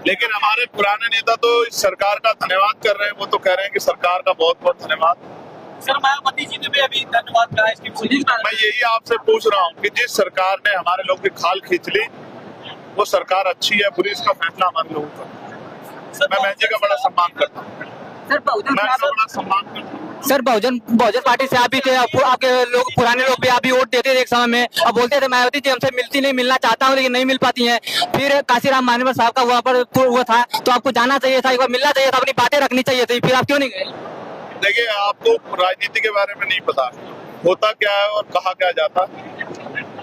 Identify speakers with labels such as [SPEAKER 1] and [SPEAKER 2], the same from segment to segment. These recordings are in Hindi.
[SPEAKER 1] लेकिन हमारे पुराने नेता तो इस सरकार का धन्यवाद कर रहे हैं। वो तो कह रहे हैं कि सरकार का बहुत बहुत धन्यवाद।
[SPEAKER 2] सर मायावती जी ने भी अभी धन्यवाद कहा इसकी।
[SPEAKER 1] मैं यही आपसे पूछ रहा हूँ कि जिस सरकार ने हमारे लोग की खाल खींच ली, वो सरकार अच्छी है बुरी, इसका फैसला हमारे लोगों का। मैं बहन जी का बड़ा सम्मान करता हूँ।
[SPEAKER 3] सर बहुजन
[SPEAKER 1] सर
[SPEAKER 3] बहुजन पार्टी से आप भी थे, आपके लोग पुराने लोग भी आप भी वोट देते थे एक समय में। अब बोलते थे मायावती जी हमसे मिलती नहीं, मिलना चाहता हूँ लेकिन नहीं मिल पाती हैं। फिर काशीराम मानेवर साहब का वहाँ पर वो था, तो आपको जाना चाहिए था, एक बार मिलना चाहिए था, अपनी बातें रखनी चाहिए थी, फिर आप क्यों नहीं गए?
[SPEAKER 1] देखिए, आपको राजनीति के बारे में नहीं पता होता क्या है और कहा क्या जाता।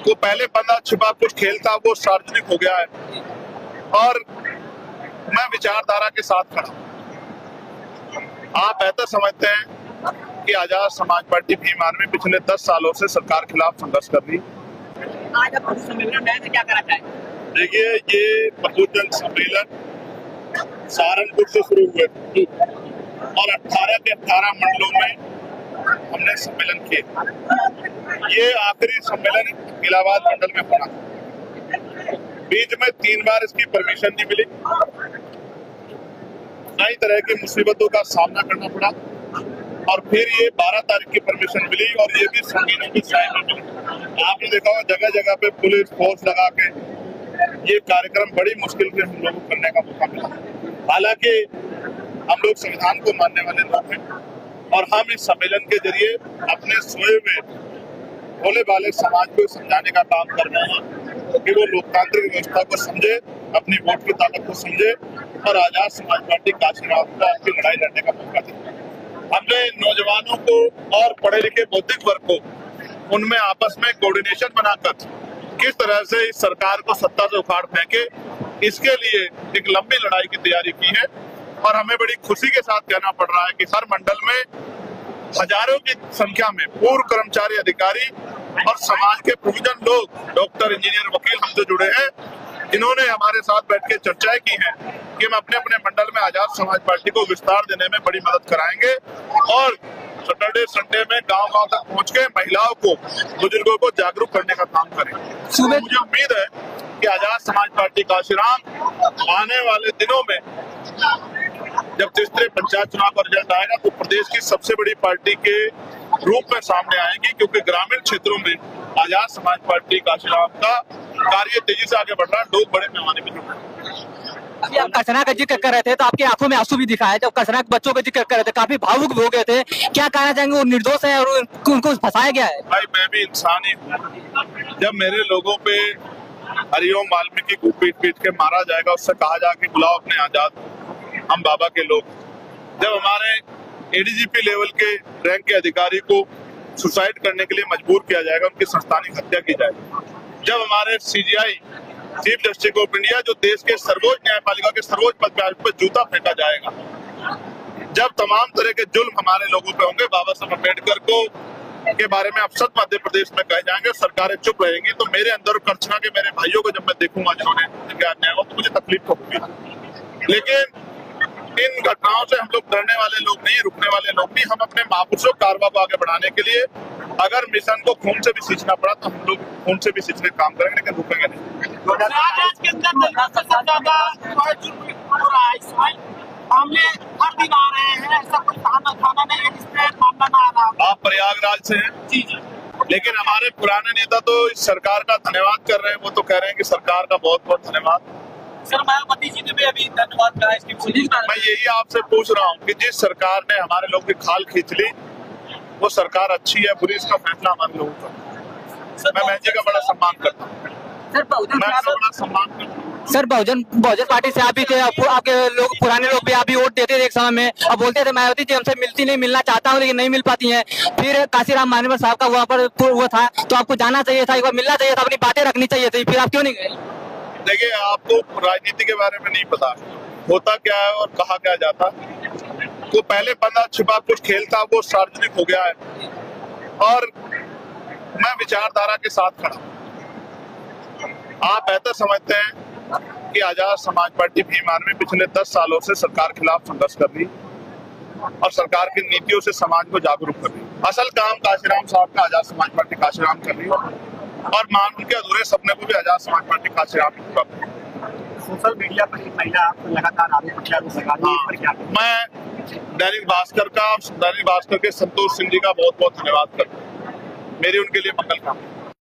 [SPEAKER 1] तो पहले बंदा छिपा कुछ खेल था, वो सार्वजनिक हो गया है और मैं विचारधारा के साथ खड़ा। आप बेहतर समझते हैं कि आजाद समाज पार्टी भीम आर्मी पिछले 10 सालों से सरकार खिलाफ संघर्ष कर रही।
[SPEAKER 3] आज आप सम्मेलन में क्या करना चाहेंगे?
[SPEAKER 1] देखिए, ये बहुजन सम्मेलन सहारनपुर से शुरू हुए और 18 के 18 मंडलों में हमने सम्मेलन किए। ये आखिरी सम्मेलन इलाहाबाद मंडल में होना। बीच में 3 बार इसकी परमिशन नहीं मिली, कई तरह की मुसीबतों का सामना करना पड़ा और फिर ये 12 तारीख की परमिशन मिली और ये भी संगीनों की साइन में मिली। आपने देखा होगा जगह जगह पे पुलिस फोर्स लगा के ये कार्यक्रम बड़ी मुश्किल से हम लोगों को करने का मौका मिला। हालांकि हम लोग संविधान को मानने वाले लोग हैं और हम इस सम्मेलन के जरिए अपने स्वयं में भोले भाले समाज को समझाने का काम कर रहे हैं कि वो लोकतांत्रिक व्यवस्था को समझे, अपनी वोट की ताकत को समझे और आजाद समाज पार्टी काशीराम को आपकी लड़ाई लड़ने का मौका दिया। हमने नौजवानों को और पढ़े लिखे बौद्धिक वर्ग को उनमें आपस में कोऑर्डिनेशन बनाकर किस तरह से इस सरकार को सत्ता से उखाड़ फेंके, इसके लिए एक लंबी लड़ाई की तैयारी की है। और हमें बड़ी खुशी के साथ कहना पड़ रहा है कि हर मंडल में हजारों की संख्या में पूर्व कर्मचारी, अधिकारी और समाज के प्रबुद्ध लोग, डॉक्टर, इंजीनियर, वकील हमसे जुड़े हैं, इन्होंने हमारे साथ बैठ के चर्चाएं की हैं कि हम अपने अपने मंडल में आजाद समाज पार्टी को विस्तार देने में बड़ी मदद कराएंगे और सैटरडे संडे में गांव-गांव तक पहुंच के महिलाओं को, बुजुर्गों को जागरूक करने का काम करेंगे। तो मुझे उम्मीद है कि आजाद समाज पार्टी काशीराम आने वाले दिनों में जब तीसरे पंचायत चुनाव का रिजल्ट आएगा तो प्रदेश की सबसे बड़ी पार्टी के रूप में सामने आएगी, क्योंकि ग्रामीण क्षेत्रों में आजाद समाज पार्टी काशीराम का कार्य तेजी से आगे बढ़ रहा है। लोग बड़े पैमाने पर जुड़ रहे हैं।
[SPEAKER 3] अभी आप कसना का जिक्र कर रहे थे तो आपकी आंखों में आंसू भी दिखाया। जब कसना के बच्चों का जिक्र कर रहे थे काफी भावुक हो गए थे, क्या कहना चाहेंगे? वो निर्दोष है और उनको फंसाया गया है।
[SPEAKER 1] भाई, मैं भी इंसान ही हूँ। जब मेरे लोगों पे हरिओम वाल्मीकि को पीट पीट के मारा जाएगा, उससे कहा जाए कि बुलाओ अपने आजाद हम बाबा के लोग। जब हमारे एडीजीपी लेवल के रैंक के अधिकारी को सुसाइड करने के लिए मजबूर किया जाएगा, उनकी संस्थानिक हत्या की जाएगी, जब हमारे CGI chief justice of India, जो देश के सर्वोच्च न्यायपालिका के सर्वोच्च पद पे जूता फेंका जाएगा, जब तमाम तरह के जुल्म हमारे लोगों पे होंगे, बाबा साहब अम्बेडकर को के बारे में अपशब्द मध्य प्रदेश में कहे जाएंगे, सरकारें चुप रहेंगी, तो मेरे अंदर कर्चना के मेरे भाइयों को जब मैं देखूंगा जिन्होंने अन्याय हो, तो मुझे तकलीफ तो होगी। लेकिन इन घटनाओं से हम लोग डरने वाले लोग नहीं, रुकने वाले लोग नहीं। हम अपने महापुरुषों कारवा को आगे बढ़ाने के लिए अगर मिशन को खून से भी सींचना पड़ा तो हम लोग खून से भी सींचने का काम करेंगे, लेकिन रुकेंगे नहीं। आप प्रयागराज से हैं जी, लेकिन हमारे पुराने नेता तो इस सरकार का धन्यवाद कर रहे हैं। वो तो कह रहे हैं कि सरकार का बहुत बहुत धन्यवाद।
[SPEAKER 2] सर मायावती जी ने भी अभी धन्यवाद कहा इसकी।
[SPEAKER 1] मैं यही आपसे पूछ रहा हूँ कि जिस सरकार ने हमारे लोग की खाल खींच ली, वो सरकार अच्छी है बुरी, इसका फैसला हमारे लोगों का। मैं बहन जी का बड़ा सम्मान करता हूँ।
[SPEAKER 3] सर बहुजन पार्टी से आप भी थे, आपके लोग पुराने लोग भी आप भी वोट देते थे एक समय में। अब बोलते थे मायावती जी हमसे मिलती नहीं, मिलना चाहता हूँ लेकिन नहीं मिल पाती हैं। फिर काशीराम मानेवर साहब का वहाँ पर वो था, तो आपको जाना चाहिए था, एक बार मिलना चाहिए था, अपनी बातें रखनी चाहिए थी, फिर आप क्यों नहीं गए?
[SPEAKER 1] देखिए, आपको राजनीति के बारे में नहीं पता होता क्या है और कहा क्या जाता। तो पहले बंदा छिपा कुछ खेल था, वो सार्वजनिक हो गया है और मैं विचारधारा के साथ खड़ा। आप बेहतर समझते हैं कि आजाद समाज पार्टी भीम आर्मी पिछले 10 सालों से सरकार खिलाफ संघर्ष कर रही और सरकार की नीतियों से समाज को जागरूक कर रही। असल काम काशीराम साहब का आजाद समाज पार्टी काशीराम कर रही और उनके अधूरे सपने को भी आजाद समाज पार्टी काशीराम पूरा कर रही।
[SPEAKER 4] सोशल मीडिया पर एक महिला लगातार आरोप प्रत्यारोप लगा रही है, इस पर क्या कहें?
[SPEAKER 1] मैं दैनिक भास्कर के संतोष सिंह जी का बहुत बहुत धन्यवाद करता हूँ। मेरी उनके लिए मंगल कामना।